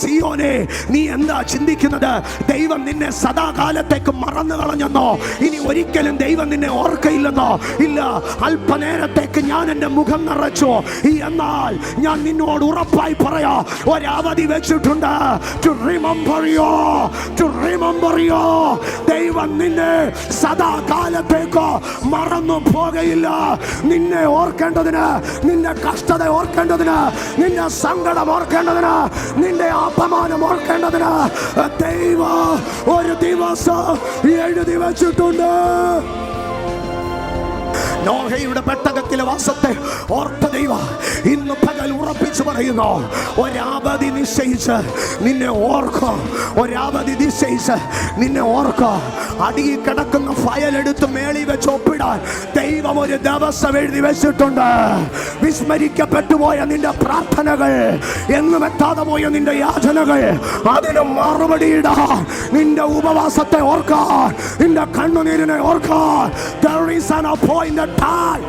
സിയോനെ, നീ എന്താ ചിന്തിക്കുന്നത്? ദൈവം നിന്നെ സദാകാലത്തേക്ക് മറന്നു കളഞ്ഞെന്നോ? ഇനി ഒരിക്കലും ദൈവം നിന്നെ ഓർക്കയില്ലെന്നോ? ഇല്ല, അല്പനേരത്തേക്ക് ഞാൻ എൻ്റെ മുഖം നിറച്ചു. എന്നാൽ ഞാൻ നിന്നോട് ഉറപ്പായി പറയാ, ഒരവധി വെച്ചിട്ടുണ്ട്. To remember you, to remember you. ദൈവം നിന്നെ സദാകാലത്തേക്ക് മറന്നു പോകയില്ല. നിന്നെ ഓർക്കേണ്ടതിന്, നിന്റെ കഷ്ടത ഓർക്കേണ്ടതിന്, നിന്റെ സങ്കടം ഓർക്കേണ്ടതിന്, നിന്റെ അപമാനം ഓർക്കേണ്ടതിന് ദൈവം ഒരു ദിവസം എഴുതി വച്ചിട്ടുണ്ട്. നോഹയുടെ പെട്ടകത്തിലെ വാസത്തെ ഓർത്ത ദൈവം ഇന്ന് പകൽ ഉറപ്പിച്ചു പറയുന്നു, ഒരവധി നിശ്ചയിച്ച് നിന്നെ ഓർക്കും. ഒരവധി നിശ്ചയിച്ച് നിന്നെ ഓർക്കും. അടിയിൽ കിടക്കുന്ന ഫയൽ എടുത്ത് മേളി വെച്ച് ഒപ്പിടാൻ ദൈവം ഒരു ദിവസം എഴുതി വെച്ചിട്ടുണ്ട്. വിസ്മരിക്കപ്പെട്ടു പോയ നിന്റെ പ്രാർത്ഥനകൾ, എങ്ങും എത്താതെ പോയ നിന്റെ യാചനകൾ, അതിന് മറുപടിയിടാൻ, നിന്റെ ഉപവാസത്തെ ഓർക്കാൻ, നിന്റെ കണ്ണുനീരിനെ ഓർക്കാൻ, there is an appointed time.